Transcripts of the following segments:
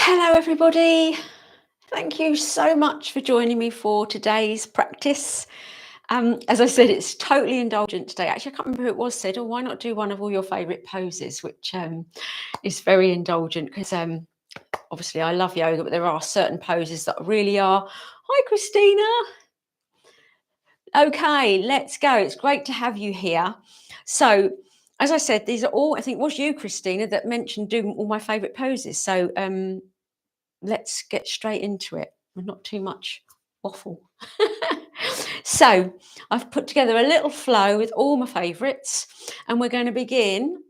Hello, everybody. Thank you so much for joining me for today's practice. As I said, it's totally indulgent today. Actually, I can't remember who it was said, oh, why not do one of all your favourite poses, which is very indulgent because obviously I love yoga, but there are certain poses that really are. Hi, Christina. Okay, let's go. It's great to have you here. So, as I said, these are all, I think it was you, Christina, that mentioned doing all my favourite poses. So, let's get straight into it with not too much waffle. So I've put together a little flow with all my favourites, and we're going to begin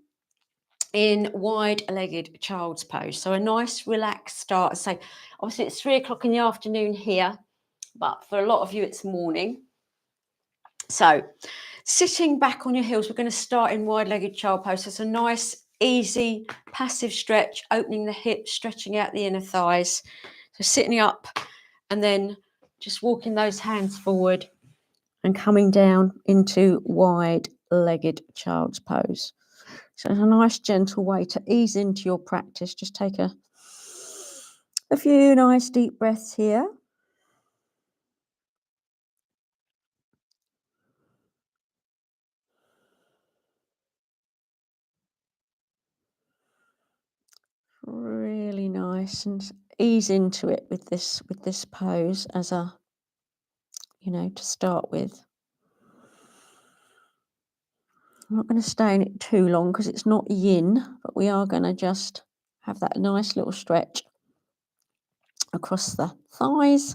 in wide-legged child's pose. So a nice relaxed start. So obviously it's 3 o'clock in the afternoon here, but for a lot of you it's morning. So sitting back on your heels, we're going to start in wide-legged child pose. So it's a nice, easy, passive stretch, opening the hips, stretching out the inner thighs. So sitting up and then just walking those hands forward and coming down into wide-legged child's pose. So it's a nice, gentle way to ease into your practice. Just take a few nice deep breaths here. Really nice, and ease into it with this pose as a, to start with. I'm not going to stay in it too long because it's not yin, but we are going to just have that nice little stretch across the thighs.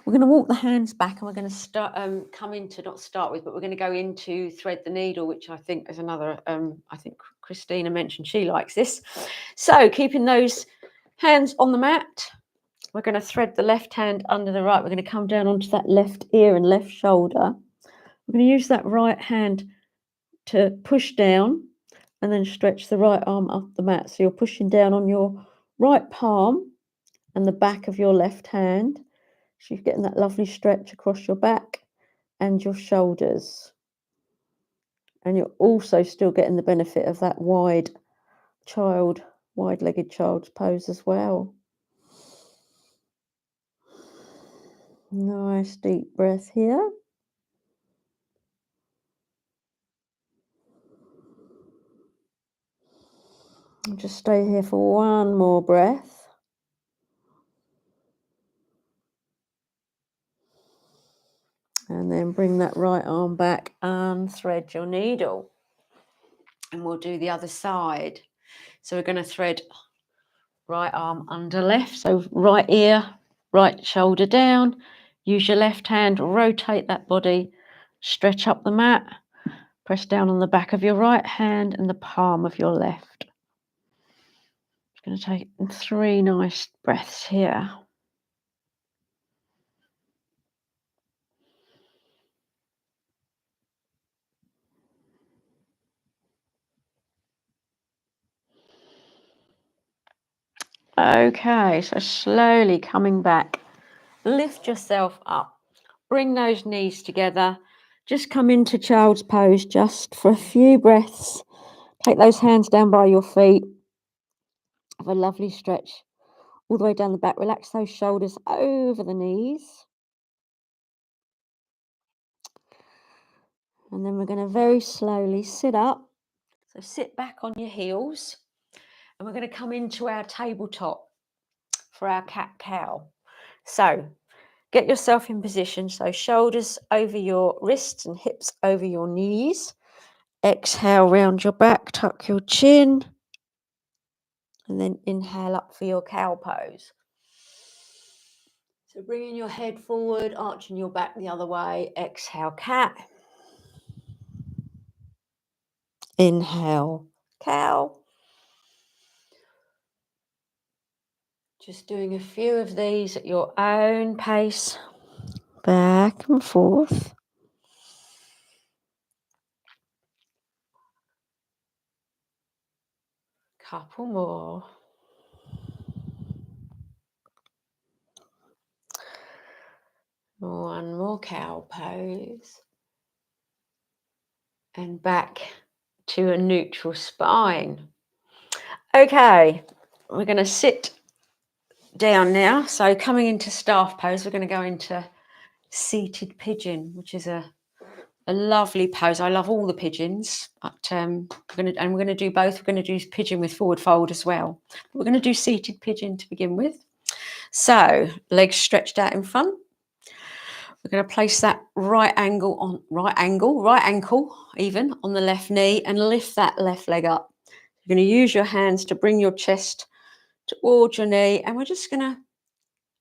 We're going to walk the hands back and we're going to start but we're going to go into thread the needle, which I think is another, I think Christina mentioned she likes this. So keeping those hands on the mat, we're going to thread the left hand under the right. We're going to come down onto that left ear and left shoulder. We're going to use that right hand to push down and then stretch the right arm up the mat. So you're pushing down on your right palm and the back of your left hand. So you're getting that lovely stretch across your back and your shoulders. And you're also still getting the benefit of that wide-legged child's pose as well. Nice deep breath here. And just stay here for one more breath. And then bring that right arm back and thread your needle. And we'll do the other side. So we're going to thread right arm under left. So right ear, right shoulder down. Use your left hand, rotate that body, stretch up the mat, press down on the back of your right hand and the palm of your left. Just going to take 3 nice breaths here. Okay, so slowly coming back, lift yourself up, bring those knees together, just come into child's pose just for a few breaths. Take those hands down by your feet. Have a lovely stretch all the way down the back. Relax those shoulders over the knees. And then we're going to very slowly sit up. So sit back on your heels. And we're going to come into our tabletop for our cat-cow. So get yourself in position. So shoulders over your wrists and hips over your knees. Exhale, round your back, tuck your chin. And then inhale up for your cow pose. So bringing your head forward, arching your back the other way. Exhale, cat. Inhale, cow. Just doing a few of these at your own pace. Back and forth. Couple more. One more cow pose. And back to a neutral spine. Okay, we're going to sit down now. So coming into staff pose, we're going to go into seated pigeon, which is a lovely pose. I love all the pigeons, but we're going to do both. We're going to do pigeon with forward fold as well. We're going to do seated pigeon to begin with. So legs stretched out in front. We're going to place that right ankle even on the left knee and lift that left leg up. You're going to use your hands to bring your chest towards your knee, and we're just going to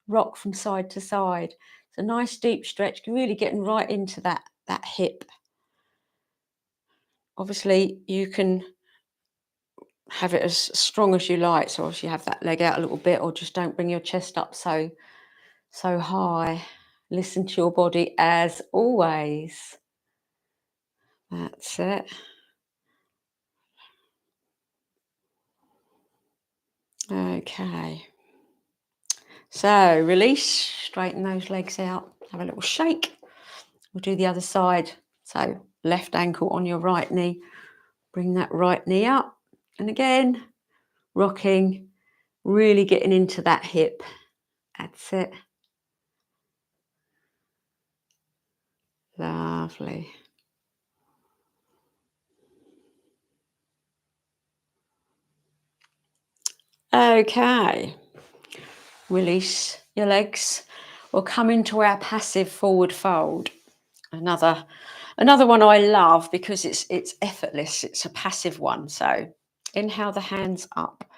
rock from side to side. It's a nice deep stretch, really getting right into that hip. Obviously, you can have it as strong as you like. So obviously you have that leg out a little bit, or just don't bring your chest up so high. Listen to your body as always. That's it. Okay. So release, straighten those legs out, have a little shake. We'll do the other side. So left ankle on your right knee, bring that right knee up. And again, rocking, really getting into that hip. That's it. Lovely. Okay. Release your legs. We'll come into our passive forward fold. Another one I love because it's effortless. It's a passive one. So inhale the hands up.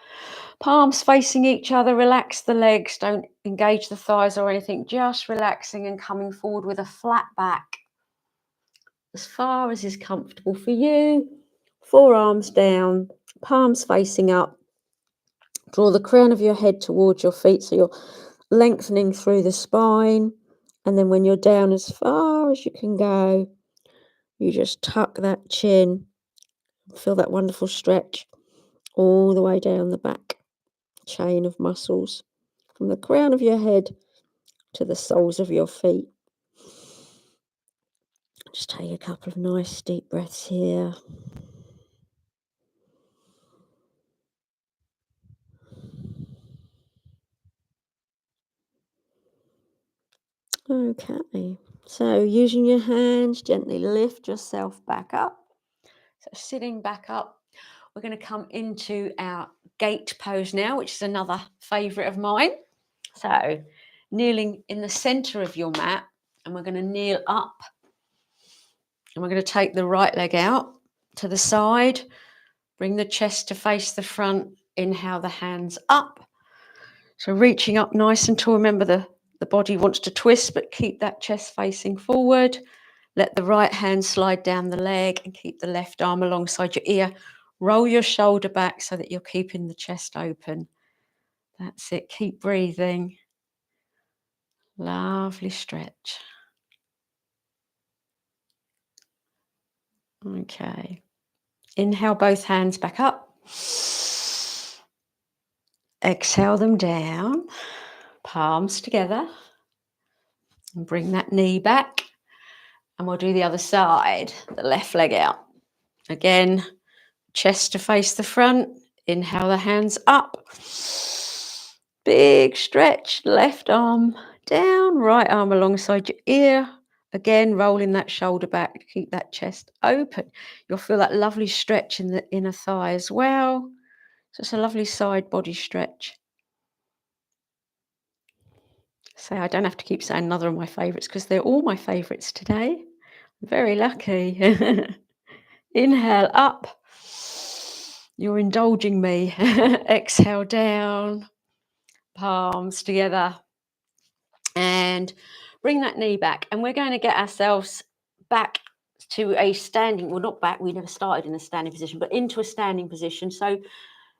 Palms facing each other. Relax the legs. Don't engage the thighs or anything. Just relaxing and coming forward with a flat back. As far as is comfortable for you. Forearms down. Palms facing up. Draw the crown of your head towards your feet so you're lengthening through the spine. And then when you're down as far as you can go, you just tuck that chin. Feel that wonderful stretch all the way down the back chain of muscles from the crown of your head to the soles of your feet. Just take a couple of nice deep breaths here. Okay, so using your hands, gently lift yourself back up. So sitting back up, we're going to come into our gate pose now, which is another favourite of mine. So kneeling in the centre of your mat, and we're going to kneel up. And we're going to take the right leg out to the side, bring the chest to face the front, inhale the hands up. So reaching up nice and tall. Remember the body wants to twist, but keep that chest facing forward. Let the right hand slide down the leg and keep the left arm alongside your ear. Roll your shoulder back so that you're keeping the chest open. That's it. Keep breathing. Lovely stretch. Okay. Inhale both hands back up. Exhale them down. Palms together. And bring that knee back. And we'll do the other side. The left leg out. Again, chest to face the front. Inhale the hands up. Big stretch. Left arm down. Right arm alongside your ear. Again, rolling that shoulder back to keep that chest open. You'll feel that lovely stretch in the inner thigh as well. So it's a lovely side body stretch. So I don't have to keep saying another of my favourites because they're all my favourites today. I'm very lucky. Inhale up. You're indulging me. Exhale down. Palms together. And bring that knee back. And we're going to get ourselves back to a standing, well, not back, we never started in a standing position, but into a standing position. So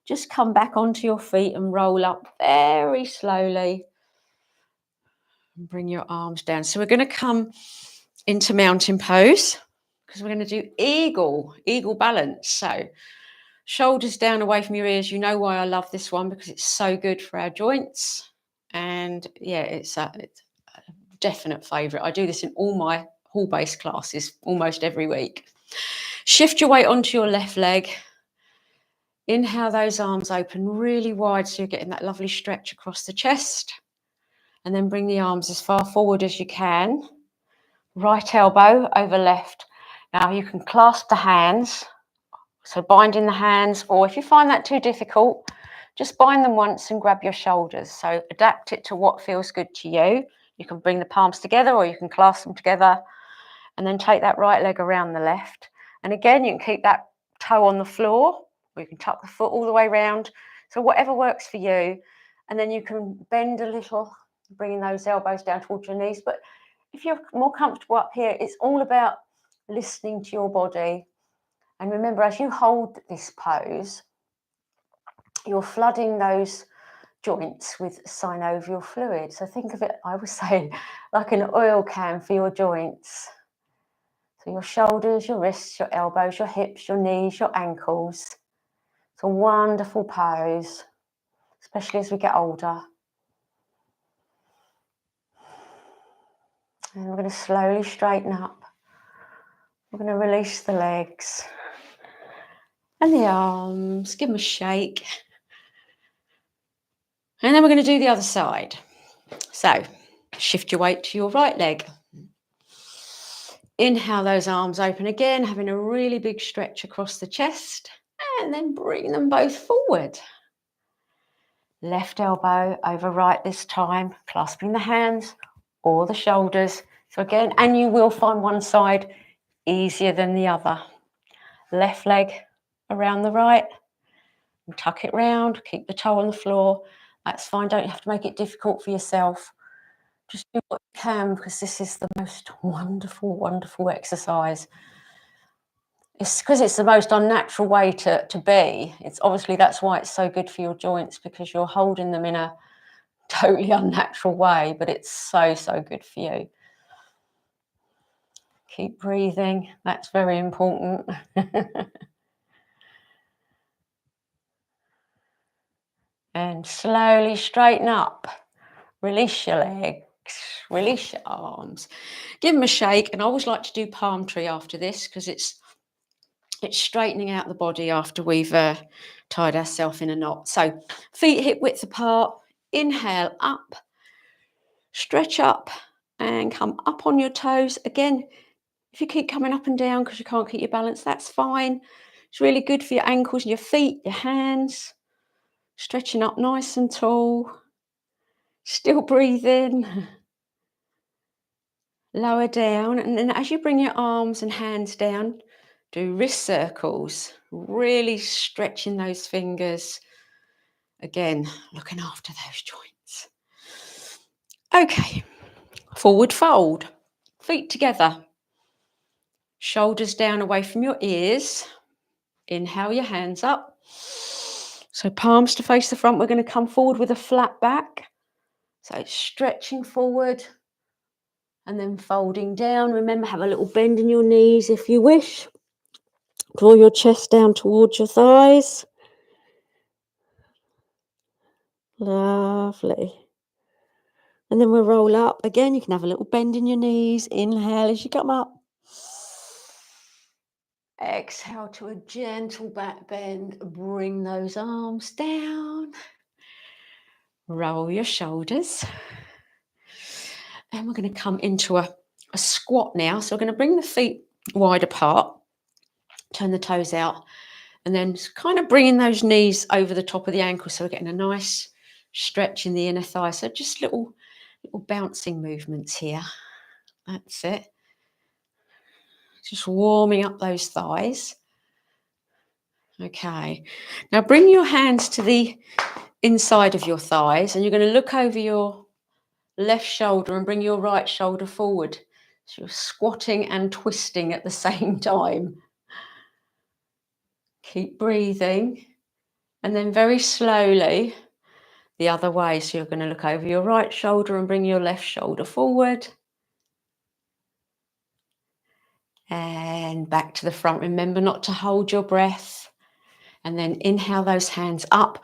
just come back onto your feet and roll up very slowly. And bring your arms down. So we're going to come into mountain pose because we're going to do eagle balance. So shoulders down away from your ears. You know why I love this one, because it's so good for our joints. And yeah, it's a definite favourite. I do this in all my hall-based classes almost every week. Shift your weight onto your left leg. Inhale those arms open really wide so you're getting that lovely stretch across the chest. And then bring the arms as far forward as you can. Right elbow over left. Now you can clasp the hands. So binding the hands, or if you find that too difficult, just bind them once and grab your shoulders. So adapt it to what feels good to you. You can bring the palms together or you can clasp them together and then take that right leg around the left. And again, you can keep that toe on the floor or you can tuck the foot all the way around. So whatever works for you. And then you can bend a little, bringing those elbows down towards your knees. But if you're more comfortable up here, it's all about listening to your body. And remember, as you hold this pose, you're flooding those joints with synovial fluid. So think of it, I would say, like an oil can for your joints. So your shoulders, your wrists, your elbows, your hips, your knees, your ankles. It's a wonderful pose, especially as we get older. And we're going to slowly straighten up. We're going to release the legs and the arms, give them a shake. And then we're going to do the other side. So shift your weight to your right leg. Inhale those arms open again, having a really big stretch across the chest. And then bring them both forward. Left elbow over right this time, clasping the hands or the shoulders. So again, and you will find one side easier than the other. Left leg around the right. And tuck it round, keep the toe on the floor. That's fine, don't have to make it difficult for yourself. Just do what you can because this is the most wonderful, wonderful exercise. It's because it's the most unnatural way to be. It's obviously that's why it's so good for your joints because you're holding them in a totally unnatural way, but it's so, so good for you. Keep breathing. That's very important. And slowly straighten up. Release your legs. Release your arms. Give them a shake. And I always like to do palm tree after this because it's straightening out the body after we've tied ourselves in a knot. So feet hip width apart. Inhale up. Stretch up and come up on your toes. Again, if you keep coming up and down because you can't keep your balance, that's fine. It's really good for your ankles and your feet, your hands. Stretching up nice and tall. Still breathing. Lower down. And then as you bring your arms and hands down, do wrist circles. Really stretching those fingers. Again, looking after those joints. Okay. Forward fold. Feet together. Shoulders down away from your ears. Inhale your hands up. So palms to face the front. We're going to come forward with a flat back. So stretching forward and then folding down. Remember, have a little bend in your knees if you wish. Draw your chest down towards your thighs. Lovely. And then we'll roll up. Again, you can have a little bend in your knees. Inhale as you come up. Exhale to a gentle back bend. Bring those arms down. Roll your shoulders. And we're going to come into a squat now. So we're going to bring the feet wide apart. Turn the toes out. And then kind of bringing those knees over the top of the ankle. So we're getting a nice stretch in the inner thigh. So just little bouncing movements here. That's it. Just warming up those thighs. Okay. Now bring your hands to the inside of your thighs and you're going to look over your left shoulder and bring your right shoulder forward. So you're squatting and twisting at the same time. Keep breathing. And then very slowly the other way. So you're going to look over your right shoulder and bring your left shoulder forward. And back to the front. Remember not to hold your breath. And then inhale those hands up,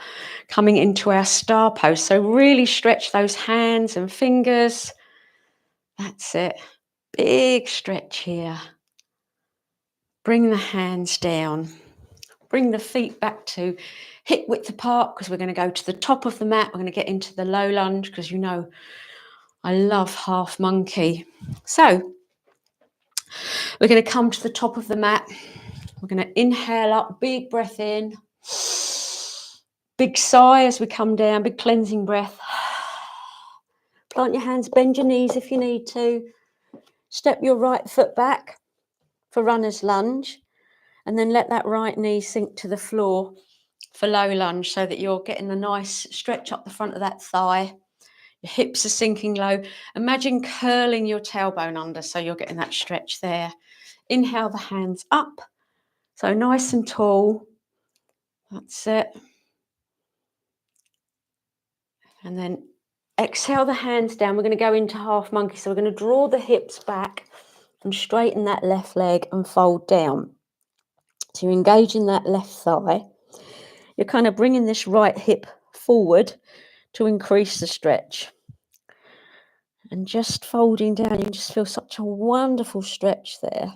coming into our star pose. So really stretch those hands and fingers. That's it. Big stretch here. Bring the hands down. Bring the feet back to hip width apart because we're going to go to the top of the mat. We're going to get into the low lunge because you know I love half monkey. So we're going to come to the top of the mat. We're going to inhale up, big breath in. Big sigh as we come down, big cleansing breath. Plant your hands, bend your knees if you need to. Step your right foot back for runner's lunge. And then let that right knee sink to the floor for low lunge so that you're getting a nice stretch up the front of that thigh. Your hips are sinking low. Imagine curling your tailbone under so you're getting that stretch there. Inhale the hands up. So nice and tall. That's it. And then exhale the hands down. We're going to go into half monkey. So we're going to draw the hips back and straighten that left leg and fold down. So you're engaging that left thigh. You're kind of bringing this right hip forward to increase the stretch. And just folding down, you just feel such a wonderful stretch there.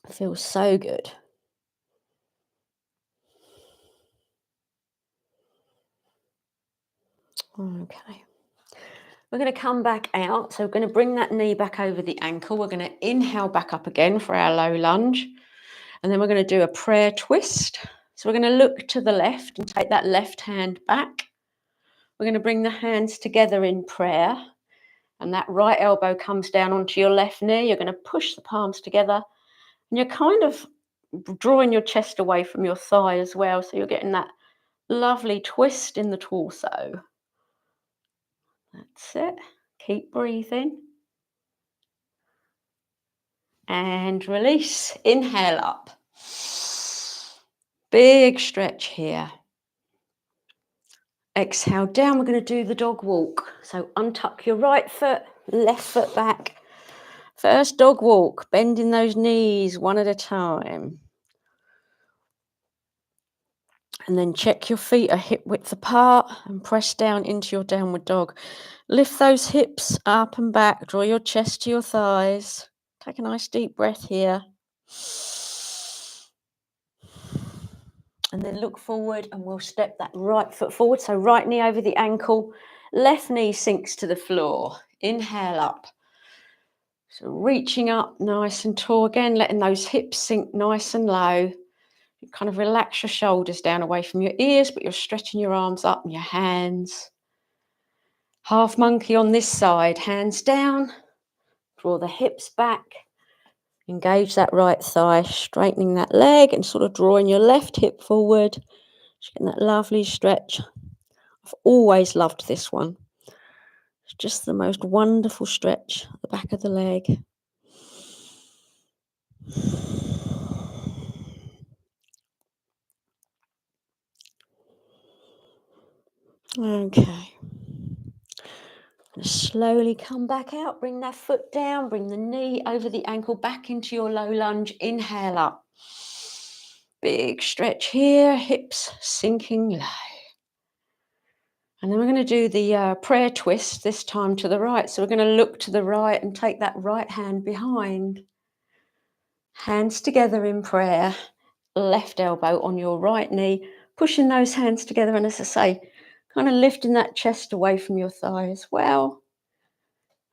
It feels so good. Okay. We're going to come back out. So we're going to bring that knee back over the ankle. We're going to inhale back up again for our low lunge. And then we're going to do a prayer twist. So we're going to look to the left and take that left hand back. We're going to bring the hands together in prayer. And that right elbow comes down onto your left knee. You're going to push the palms together. And you're kind of drawing your chest away from your thigh as well. So you're getting that lovely twist in the torso. That's it. Keep breathing. And release. Inhale up. Big stretch here. Exhale down. We're going to do the dog walk. So untuck your right foot, left foot back. First dog walk, bending those knees one at a time. And then check your feet are hip width apart and press down into your downward dog. Lift those hips up and back. Draw your chest to your thighs. Take a nice deep breath here. And then look forward and we'll step that right foot forward. So right knee over the ankle, left knee sinks to the floor. Inhale up. So reaching up nice and tall again, letting those hips sink nice and low. You kind of relax your shoulders down away from your ears, but you're stretching your arms up and your hands. Half monkey on this side, hands down. Draw the hips back. Engage that right thigh, straightening that leg and sort of drawing your left hip forward. Just getting that lovely stretch. I've always loved this one. It's just the most wonderful stretch at the back of the leg. Okay. Slowly come back out, bring that foot down, bring the knee over the ankle back into your low lunge. Inhale up. Big stretch here, hips sinking low. And then we're going to do the prayer twist, this time to the right. So we're going to look to the right and take that right hand behind. Hands together in prayer, left elbow on your right knee, pushing those hands together. And as I say, kind of lifting that chest away from your thigh as well.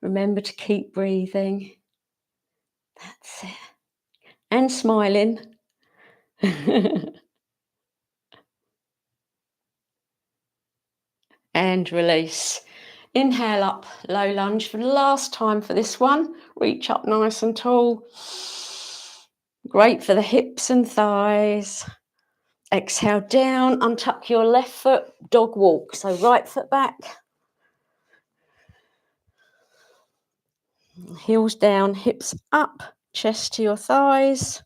Remember to keep breathing. That's it. And smiling. And release. Inhale up, low lunge for the last time for this one. Reach up nice and tall. Great for the hips and thighs. Exhale down, untuck your left foot, dog walk. So right foot back. Heels down, hips up, chest to your thighs.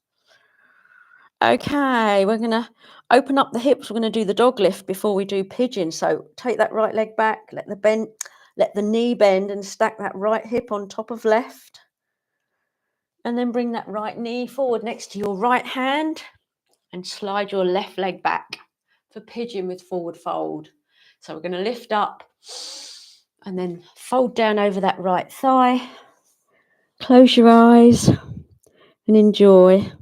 Okay, we're going to open up the hips. We're going to do the dog lift before we do pigeon. So take that right leg back, let the knee bend and stack that right hip on top of left. And then bring that right knee forward next to your right hand and slide your left leg back for pigeon with forward fold. So we're going to lift up and then fold down over that right thigh. Close your eyes and enjoy.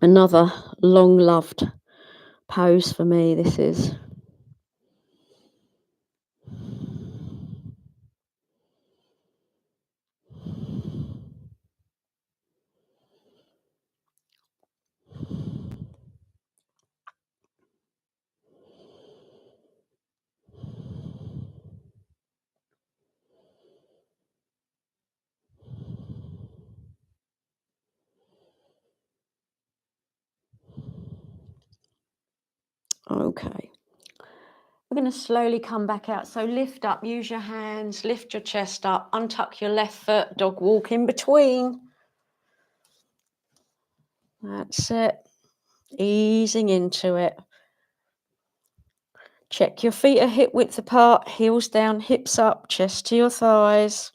Another long loved pose for me, this is. Okay. We're going to slowly come back out. So lift up, use your hands, lift your chest up, untuck your left foot, dog walk in between. That's it. Easing into it. Check your feet are hip width apart, heels down, hips up, chest to your thighs.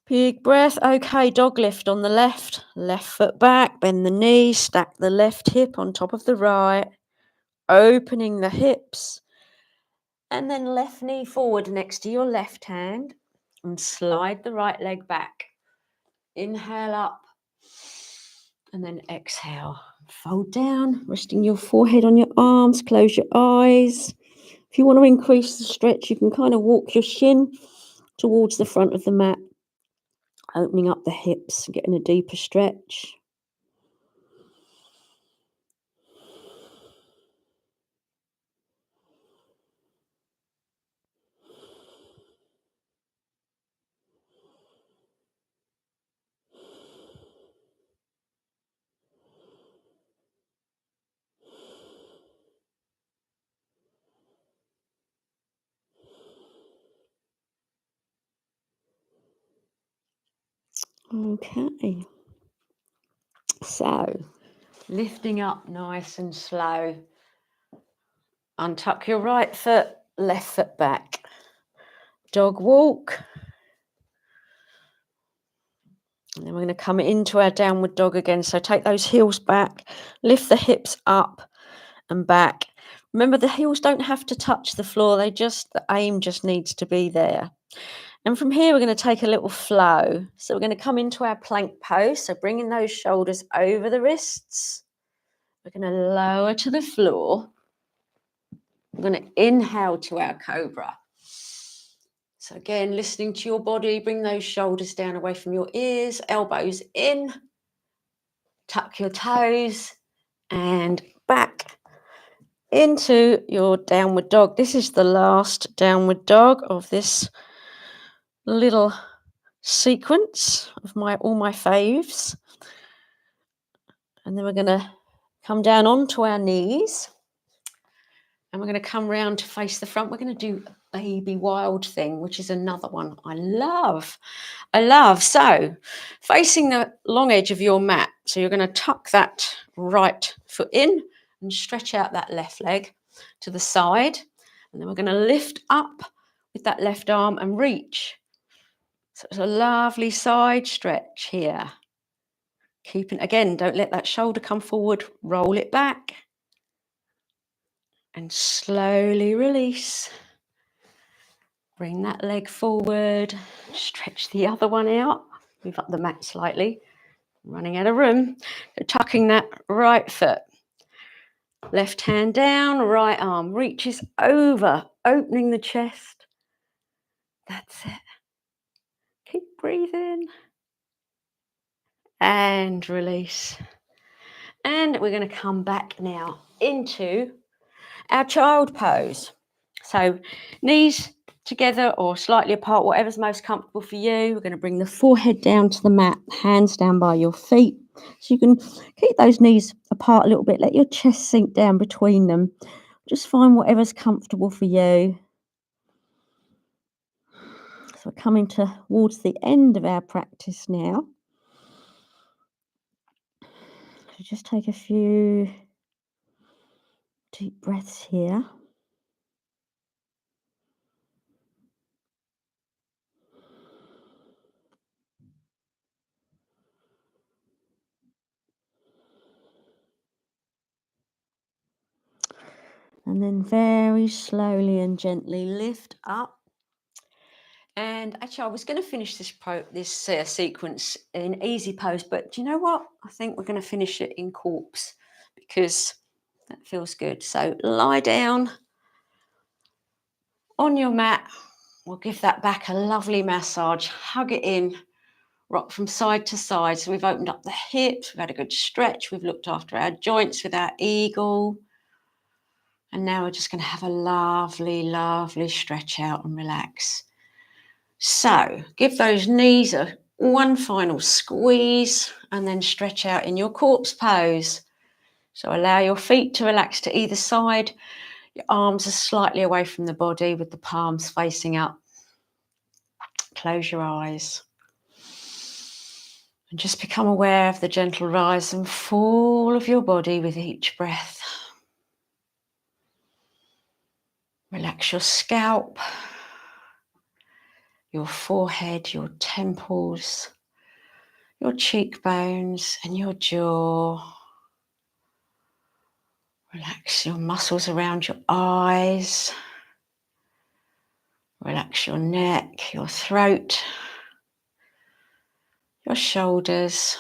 Big breath. Okay, dog lift on the left foot back, bend the knees, stack the left hip on top of the right, opening the hips, and then left knee forward next to your left hand and slide the right leg back. Inhale up and then exhale. Fold down, resting your forehead on your arms, close your eyes. If you want to increase the stretch, you can kind of walk your shin towards the front of the mat, opening up the hips, getting a deeper stretch. Okay. So, lifting up nice and slow. Untuck your right foot, left foot back. Dog walk. And then we're going to come into our downward dog again. So take those heels back, lift the hips up and back. Remember, the heels don't have to touch the floor. The aim just needs to be there. And from here, we're going to take a little flow. So we're going to come into our plank pose. So bringing those shoulders over the wrists. We're going to lower to the floor. We're going to inhale to our cobra. So again, listening to your body, bring those shoulders down away from your ears, elbows in, tuck your toes and back into your downward dog. This is the last downward dog of this little sequence of all my faves. And then we're going to come down onto our knees and we're going to come round to face the front. We're going to do a baby wild thing, which is another one I love. So facing the long edge of your mat. So you're going to tuck that right foot in and stretch out that left leg to the side. And then we're going to lift up with that left arm and reach. So it's a lovely side stretch here. Again, don't let that shoulder come forward. Roll it back. And slowly release. Bring that leg forward. Stretch the other one out. Move up the mat slightly. Running out of room. So tucking that right foot. Left hand down, right arm reaches over, opening the chest. That's it. Keep breathing. And release. And we're going to come back now into our child pose. So knees together or slightly apart, whatever's most comfortable for you. We're going to bring the forehead down to the mat, hands down by your feet. So you can keep those knees apart a little bit. Let your chest sink down between them. Just find whatever's comfortable for you. So we're coming towards the end of our practice now. So just take a few deep breaths here. And then very slowly and gently lift up And actually, I was going to finish this sequence in easy pose, but do you know what? I think we're going to finish it in corpse because that feels good. So lie down on your mat. We'll give that back a lovely massage. Hug it in. Rock from side to side. So we've opened up the hips. We've had a good stretch. We've looked after our joints with our eagle. And now we're just going to have a lovely, lovely stretch out and relax. So give those knees one final squeeze and then stretch out in your corpse pose. So allow your feet to relax to either side. Your arms are slightly away from the body with the palms facing up. Close your eyes. And just become aware of the gentle rise and fall of your body with each breath. Relax your scalp, your forehead, your temples, your cheekbones and your jaw. Relax your muscles around your eyes. Relax your neck, your throat, your shoulders,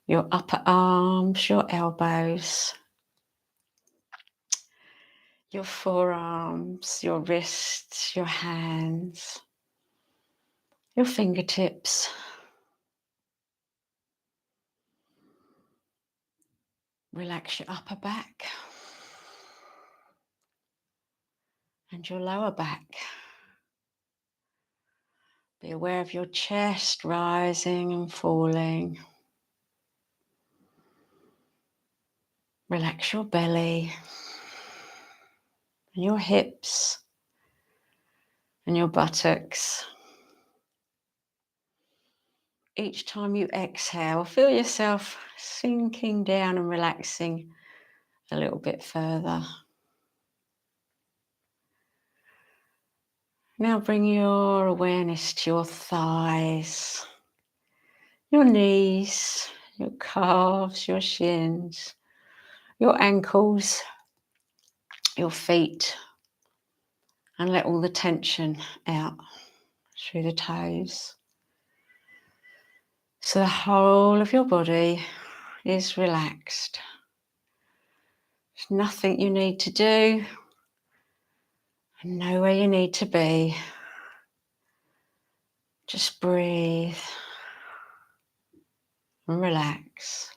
your upper arms, your elbows, your forearms, your wrists, your hands, your fingertips. Relax your upper back and your lower back. Be aware of your chest rising and falling. Relax your belly and your hips and your buttocks. Each time you exhale, feel yourself sinking down and relaxing a little bit further. Now bring your awareness to your thighs, your knees, your calves, your shins, your ankles, your feet, and let all the tension out through the toes. So the whole of your body is relaxed. There's nothing you need to do, and nowhere you need to be. Just breathe and relax.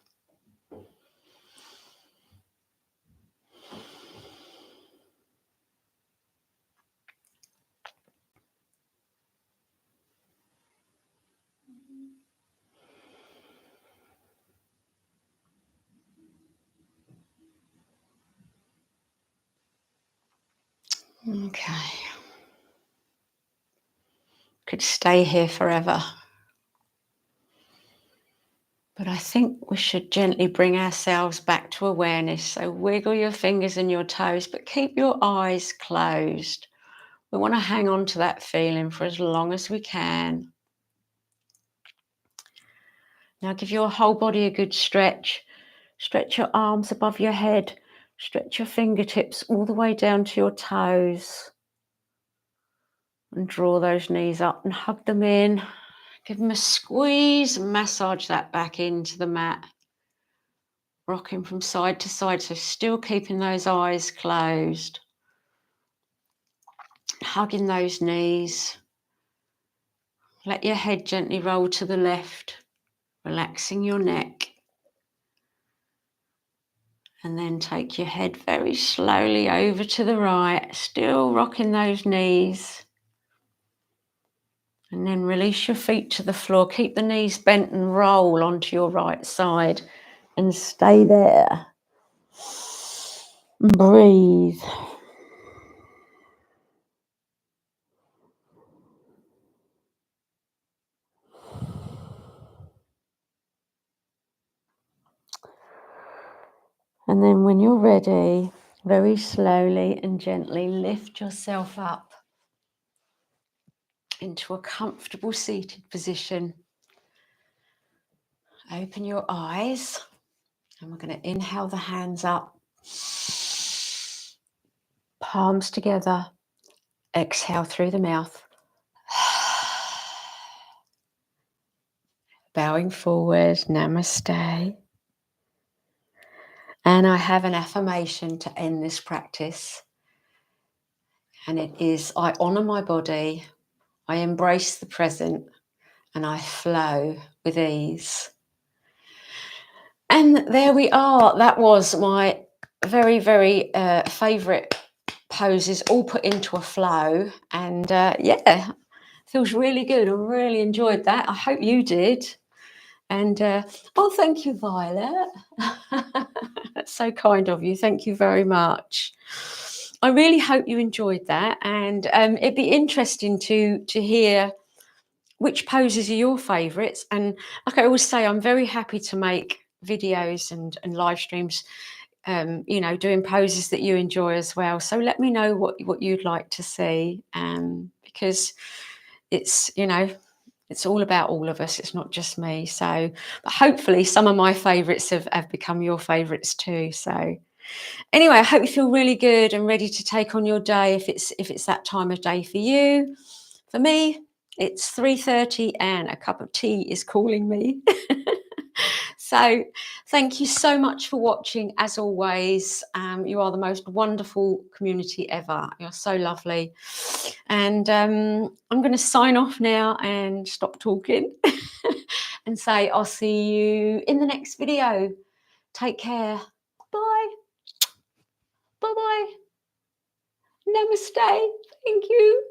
Okay. Could stay here forever. But I think we should gently bring ourselves back to awareness. So wiggle your fingers and your toes, but keep your eyes closed. We want to hang on to that feeling for as long as we can. Now give your whole body a good stretch. Stretch your arms above your head. Stretch your fingertips all the way down to your toes. And draw those knees up and hug them in. Give them a squeeze and massage that back into the mat. Rocking from side to side, so still keeping those eyes closed. Hugging those knees. Let your head gently roll to the left, relaxing your neck. And then take your head very slowly over to the right, still rocking those knees. And then release your feet to the floor. Keep the knees bent and roll onto your right side and stay there. Breathe. And then when you're ready, very slowly and gently lift yourself up into a comfortable seated position. Open your eyes and we're going to inhale the hands up, palms together, Exhale through the mouth. Bowing forward, namaste. And I have an affirmation to end this practice. And it is, I honour my body, I embrace the present, and I flow with ease. And there we are. That was my very, very favourite poses, all put into a flow. And yeah, feels really good. I really enjoyed that. I hope you did. And oh, thank you, Violet. That's so kind of you. Thank you very much. I really hope you enjoyed that, and it'd be interesting to hear which poses are your favourites. And like I always say, I'm very happy to make videos and live streams, you know, doing poses that you enjoy as well. So let me know what you'd like to see, because it's, you know, it's all about all of us. It's not just me. So, but hopefully some of my favourites have become your favourites too. So anyway, I hope you feel really good and ready to take on your day if it's that time of day for you. For me, it's 3:30 and a cup of tea is calling me. So thank you so much for watching. As always, you are the most wonderful community ever. You're so lovely. And I'm going to sign off now and stop talking and say I'll see you in the next video. Take care. Bye. Bye-bye. Namaste. Thank you.